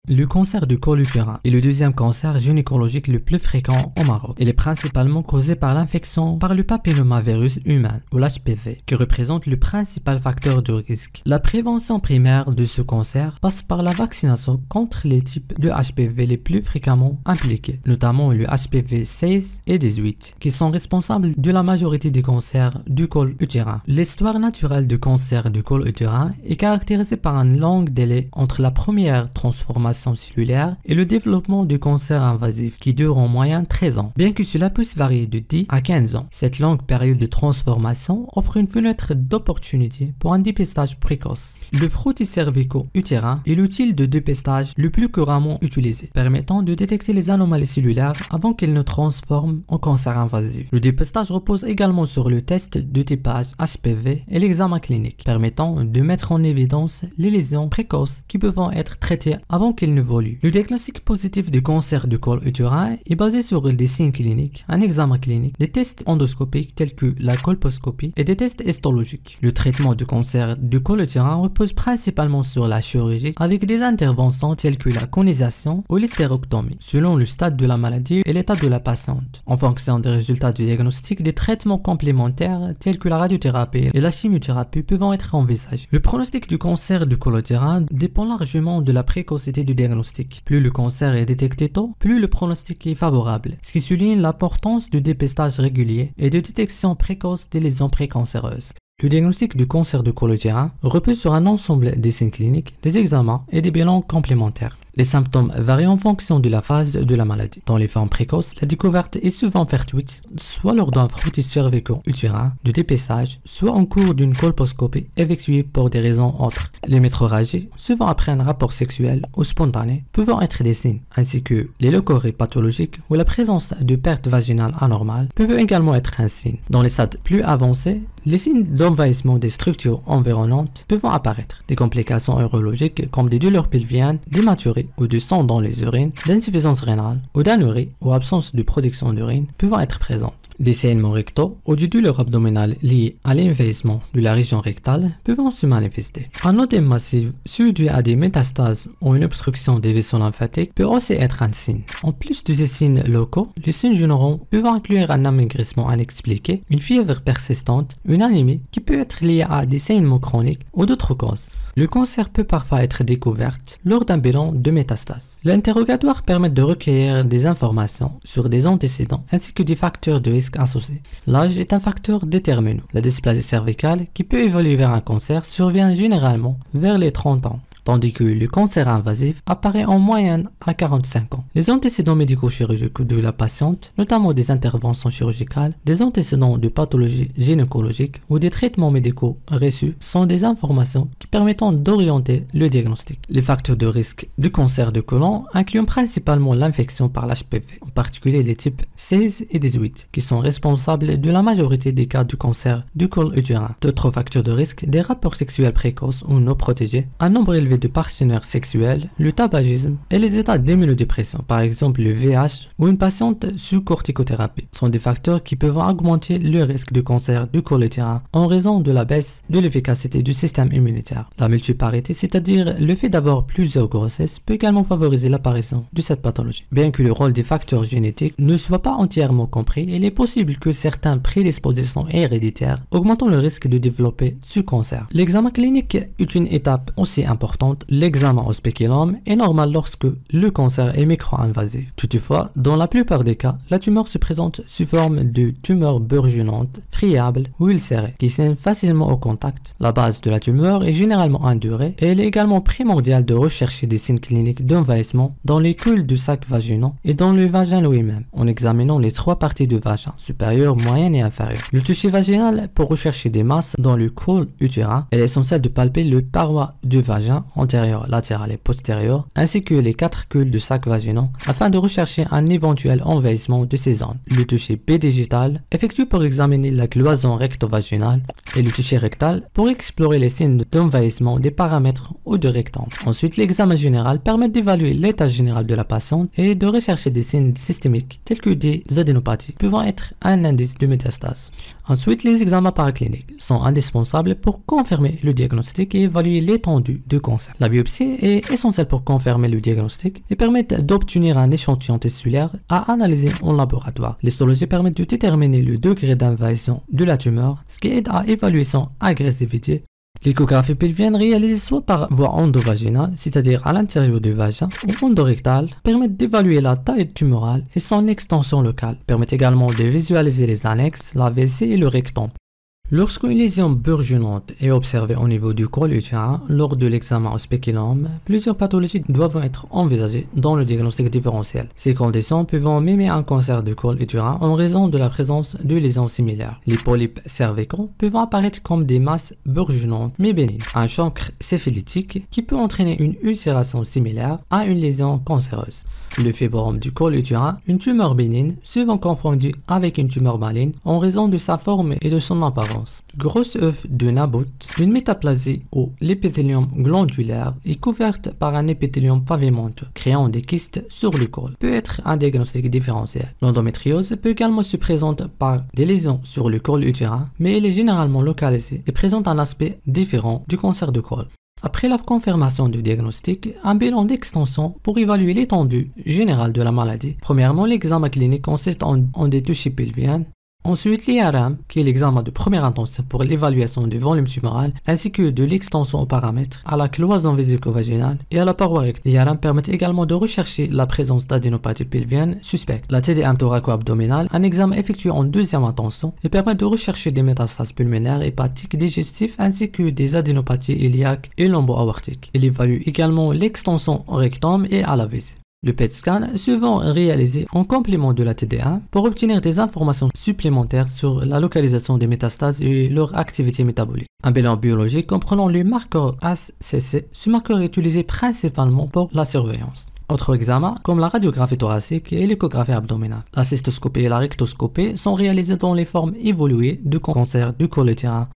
Le cancer du col utérin est le deuxième cancer gynécologique le plus fréquent au Maroc. Il est principalement causé par l'infection par le papillomavirus humain ou l'HPV, qui représente le principal facteur de risque. La prévention primaire de ce cancer passe par la vaccination contre les types de HPV les plus fréquemment impliqués, notamment le HPV 16 et 18, qui sont responsables de la majorité des cancers du col utérin. L'histoire naturelle du cancer du col utérin est caractérisée par un long délai entre la première transformation cellulaire et le développement du cancer invasif qui dure en moyenne 13 ans. Bien que cela puisse varier de 10 à 15 ans, cette longue période de transformation offre une fenêtre d'opportunité pour un dépistage précoce. Le frottis cervico-utérin est l'outil de dépistage le plus couramment utilisé, permettant de détecter les anomalies cellulaires avant qu'elles ne transforment en cancer invasif. Le dépistage repose également sur le test de typage HPV et l'examen clinique, permettant de mettre en évidence les lésions précoces qui peuvent être traitées avant qu'elles n'évoluent. Le diagnostic positif du cancer du col utérin est basé sur des signes cliniques, un examen clinique, des tests endoscopiques tels que la colposcopie et des tests histologiques. Le traitement du cancer du col utérin repose principalement sur la chirurgie avec des interventions telles que la conisation ou l'hystérectomie, selon le stade de la maladie et l'état de la patiente. En fonction des résultats du diagnostic, des traitements complémentaires tels que la radiothérapie et la chimiothérapie peuvent être envisagés. Le pronostic du cancer du col utérin dépend largement de la précocité du diagnostic. Plus le cancer est détecté tôt, plus le pronostic est favorable, ce qui souligne l'importance du dépistage régulier et de détection précoce des lésions précancéreuses. Le diagnostic du cancer du col utérin repose sur un ensemble des signes cliniques, des examens et des bilans complémentaires. Les symptômes varient en fonction de la phase de la maladie. Dans les formes précoces, la découverte est souvent fortuite, soit lors d'un frottis cervico-utérin de dépistage, soit en cours d'une colposcopie effectuée pour des raisons autres. Les métrorragies, souvent après un rapport sexuel ou spontané, peuvent être des signes, ainsi que les leucorrhées pathologiques ou la présence de pertes vaginales anormales peuvent également être un signe. Dans les stades plus avancés, les signes d'envahissement des structures environnantes peuvent apparaître. Des complications urologiques comme des douleurs pelviennes, d'hématurie ou de sang dans les urines, d'insuffisance rénale ou d'anurie ou absence de production d'urine peuvent être présentes. Des saignements rectaux ou des douleurs abdominales liées à l'envahissement de la région rectale peuvent se manifester. Un œdème massif dû à des métastases ou une obstruction des vaisseaux lymphatiques peut aussi être un signe. En plus de ces signes locaux, les signes généraux peuvent inclure un amaigrissement inexpliqué, une fièvre persistante, une anémie qui peut être liée à des saignements chroniques ou d'autres causes. Le cancer peut parfois être découvert lors d'un bilan de métastases. L'interrogatoire permet de recueillir des informations sur des antécédents ainsi que des facteurs de risque associés. L'âge est un facteur déterminant. La dysplasie cervicale, qui peut évoluer vers un cancer, survient généralement vers les 30 ans. Tandis que le cancer invasif apparaît en moyenne à 45 ans. Les antécédents médico-chirurgicaux de la patiente, notamment des interventions chirurgicales, des antécédents de pathologie gynécologique ou des traitements médicaux reçus sont des informations qui permettent d'orienter le diagnostic. Les facteurs de risque du cancer du côlon incluent principalement l'infection par l'HPV, en particulier les types 16 et 18, qui sont responsables de la majorité des cas du cancer du col utérin. D'autres facteurs de risque, des rapports sexuels précoces ou non protégés, un nombre élevé de partenaires sexuels, le tabagisme et les états d'immunodépression, par exemple le VIH ou une patiente sous corticothérapie, sont des facteurs qui peuvent augmenter le risque de cancer du col utérin en raison de la baisse de l'efficacité du système immunitaire. La multiparité, c'est-à-dire le fait d'avoir plusieurs grossesses, peut également favoriser l'apparition de cette pathologie. Bien que le rôle des facteurs génétiques ne soit pas entièrement compris, il est possible que certaines prédispositions héréditaires augmentent le risque de développer ce cancer. L'examen clinique est une étape aussi importante. L'examen au spéculum est normal lorsque le cancer est micro-invasif. Toutefois, dans la plupart des cas, la tumeur se présente sous forme de tumeur bourgeonnante, friable ou ulcérée, qui saigne facilement au contact. La base de la tumeur est généralement indurée et il est également primordial de rechercher des signes cliniques d'envahissement dans les culs du sac vaginaux et dans le vagin lui-même, en examinant les trois parties du vagin, supérieure, moyenne et inférieure. Le toucher vaginal pour rechercher des masses dans le col utérin, il est essentiel de palper le paroi du vagin antérieure, latérale et postérieure, ainsi que les 4 culs du sac vaginaux, afin de rechercher un éventuel envahissement de ces zones. Le toucher pédigital, effectué pour examiner la cloison recto-vaginale, et le toucher rectal pour explorer les signes d'envahissement des paramètres ou de rectangle. Ensuite, l'examen général permet d'évaluer l'état général de la patiente et de rechercher des signes systémiques tels que des adénopathies pouvant être un indice de métastase. Ensuite, les examens paracliniques sont indispensables pour confirmer le diagnostic et évaluer l'étendue du cancer. cancer. La biopsie est essentielle pour confirmer le diagnostic et permet d'obtenir un échantillon tissulaire à analyser en laboratoire. L'histologie permet de déterminer le degré d'invasion de la tumeur, ce qui aide à évaluer son agressivité. L'échographie pelvienne réalisée soit par voie endovaginale, c'est-à-dire à l'intérieur du vagin, ou endorectale, permet d'évaluer la taille tumorale et son extension locale. Permet également de visualiser les annexes, la vessie et le rectum. Lorsqu'une lésion burgeonnante est observée au niveau du col utérin lors de l'examen au spéculum, plusieurs pathologies doivent être envisagées dans le diagnostic différentiel. Ces conditions peuvent mimer un cancer du col utérin en raison de la présence de lésions similaires. Les polypes cervicaux peuvent apparaître comme des masses burgeonnantes mais bénignes. Un chancre syphilitique qui peut entraîner une ulcération similaire à une lésion cancéreuse. Le fibrome du col utérin, une tumeur bénigne, souvent confondue avec une tumeur maligne en raison de sa forme et de son apparence. Grosse œuf de Naboth, une métaplasie où l'épithélium glandulaire est couverte par un épithélium pavimenteux, créant des kystes sur le col, peut être un diagnostic différentiel. L'endométriose peut également se présenter par des lésions sur le col utérin, mais elle est généralement localisée et présente un aspect différent du cancer du col. Après la confirmation du diagnostic, un bilan d'extension pour évaluer l'étendue générale de la maladie. Premièrement, l'examen clinique consiste en des touchés pelviennes. Ensuite, l'IRM, qui est l'examen de première intention pour l'évaluation du volume tumoral, ainsi que de l'extension aux paramètres, à la cloison vésico-vaginale et à la paroi rectale. L'IRM permet également de rechercher la présence d'adénopathie pelvienne suspecte. La TDM thoraco-abdominale, un examen effectué en deuxième intention, et permet de rechercher des métastases pulmonaires, hépatiques, digestifs, ainsi que des adénopathies iliaques et lombo-aortiques. Il évalue également l'extension au rectum et à la vessie. Le PET scan est souvent réalisé en complément de la TDA pour obtenir des informations supplémentaires sur la localisation des métastases et leur activité métabolique. Un bilan biologique comprenant le marqueur ACC, ce marqueur est utilisé principalement pour la surveillance. Autres examens, comme la radiographie thoracique et l'échographie abdominale. La cystoscopie et la rectoscopie sont réalisés dans les formes évoluées de cancer du col utérin.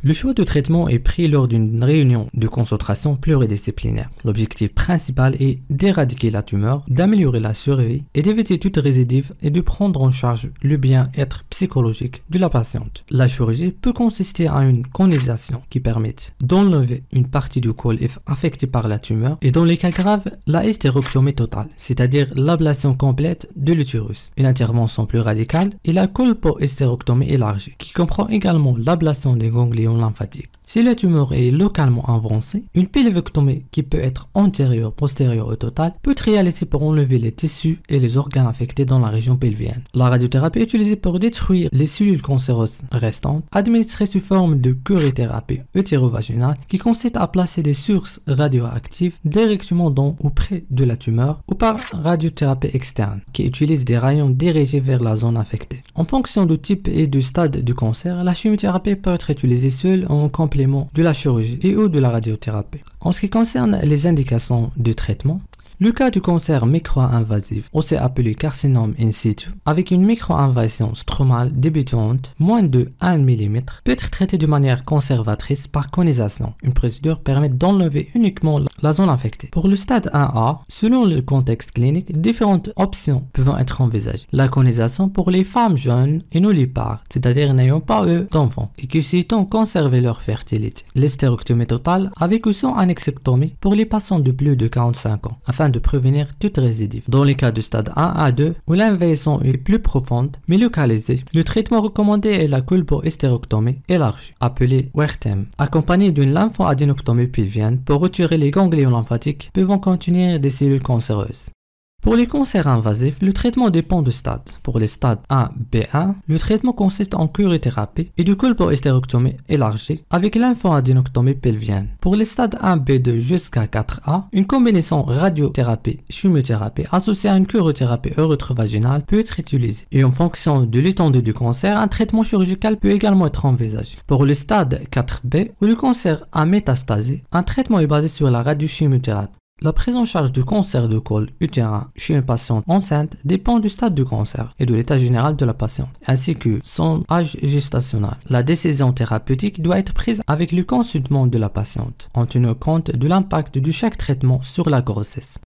Le choix de traitement est pris lors d'une réunion de consultation pluridisciplinaire. L'objectif principal est d'éradiquer la tumeur, d'améliorer la survie et d'éviter toute récidive et de prendre en charge le bien-être psychologique de la patiente. La chirurgie peut consister en une conisation qui permet d'enlever une partie du col affecté par la tumeur et dans les cas graves, la hystérectomie totale, c'est-à-dire l'ablation complète de l'utérus. Une intervention plus radicale est la colpo-hystérectomie élargie qui comprend également l'ablation des ganglions lymphatique. Si la tumeur est localement avancée, une pelvectomie qui peut être antérieure, postérieure ou totale peut être réalisée pour enlever les tissus et les organes affectés dans la région pelvienne. La radiothérapie est utilisée pour détruire les cellules cancéreuses restantes, administrée sous forme de curithérapie utérovaginale qui consiste à placer des sources radioactives directement dans ou près de la tumeur ou par radiothérapie externe qui utilise des rayons dirigés vers la zone affectée. En fonction du type et du stade du cancer, la chimiothérapie peut être utilisée seule en complément de la chirurgie et ou de la radiothérapie. En ce qui concerne les indications de traitement, le cas du cancer micro-invasif, aussi appelé carcinome in situ, avec une micro-invasion stromale débutante moins de 1 mm, peut être traité de manière conservatrice par conisation. Une procédure permet d'enlever uniquement la zone infectée. Pour le stade 1A, selon le contexte clinique, différentes options peuvent être envisagées. La conisation pour les femmes jeunes et nullipares, c'est-à-dire n'ayant pas eu d'enfants et qui souhaitent conserver leur fertilité. L'hystérectomie totale avec ou sans annexectomie pour les patients de plus de 45 ans, afin de prévenir toute récidive. Dans les cas de stade 1 à 2, où l'invasion est plus profonde mais localisée, le traitement recommandé est la colpo-hystérectomie élargie, appelée WERTEM, accompagnée d'une lymphoadénectomie pelvienne pour retirer les ganglions lymphatiques pouvant contenir des cellules cancéreuses. Pour les cancers invasifs, le traitement dépend du stade. Pour les stades 1B1, le traitement consiste en curithérapie et du colpo-hystérectomie élargie avec lymphoadénectomie pelvienne. Pour les stades 1B2 jusqu'à 4A, une combinaison radiothérapie-chimiothérapie associée à une curithérapie urétrovaginale peut être utilisée. Et en fonction de l'étendue du cancer, un traitement chirurgical peut également être envisagé. Pour le stade 4B, où le cancer a métastasé, un traitement est basé sur la radiochimiothérapie. La prise en charge du cancer de col utérin chez une patiente enceinte dépend du stade du cancer et de l'état général de la patiente, ainsi que son âge gestationnel. La décision thérapeutique doit être prise avec le consentement de la patiente, en tenant compte de l'impact de chaque traitement sur la grossesse.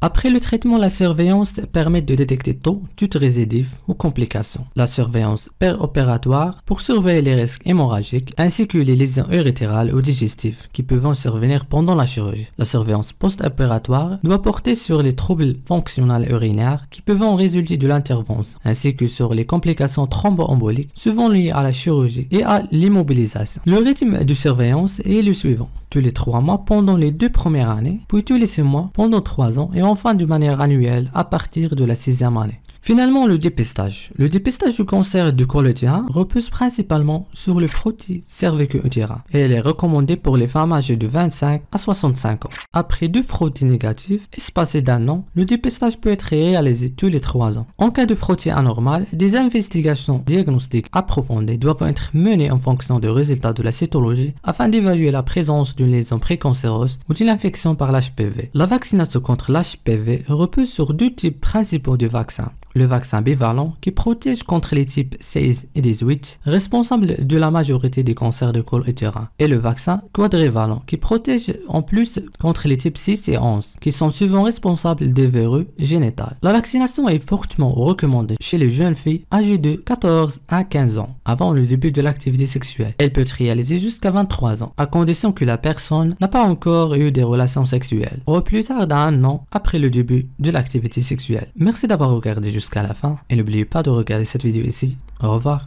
Après le traitement, la surveillance permet de détecter tôt toute récidive ou complication. La surveillance péropératoire pour surveiller les risques hémorragiques ainsi que les lésions urétérales ou digestives qui peuvent survenir pendant la chirurgie. La surveillance post-opératoire doit porter sur les troubles fonctionnels urinaires qui peuvent en résulter de l'intervention ainsi que sur les complications thromboemboliques souvent liées à la chirurgie et à l'immobilisation. Le rythme de surveillance est le suivant: tous les 3 mois pendant les 2 premières années, puis tous les 6 mois pendant 3 ans et enfin de manière annuelle à partir de la 6e année. Finalement, le dépistage. Le dépistage du cancer du col utérin repose principalement sur le frottis cervico-utérin et elle est recommandée pour les femmes âgées de 25 à 65 ans. Après 2 frottis négatifs, espacés d'1 an, le dépistage peut être réalisé tous les 3 ans. En cas de frottis anormal, des investigations diagnostiques approfondies doivent être menées en fonction des résultats de la cytologie afin d'évaluer la présence d'une lésion précancéreuse ou d'une infection par l'HPV. La vaccination contre l'HPV repose sur 2 types principaux de vaccins. Le vaccin bivalent qui protège contre les types 16 et 18, responsables de la majorité des cancers de col utérin, et le vaccin quadrivalent qui protège en plus contre les types 6 et 11, qui sont souvent responsables des verrues génitales. La vaccination est fortement recommandée chez les jeunes filles âgées de 14 à 15 ans, avant le début de l'activité sexuelle. Elle peut être réalisée jusqu'à 23 ans, à condition que la personne n'a pas encore eu des relations sexuelles, ou plus tard d'1 an après le début de l'activité sexuelle. Merci d'avoir regardé jusqu'à la fin et n'oubliez pas de regarder cette vidéo ici. Au revoir.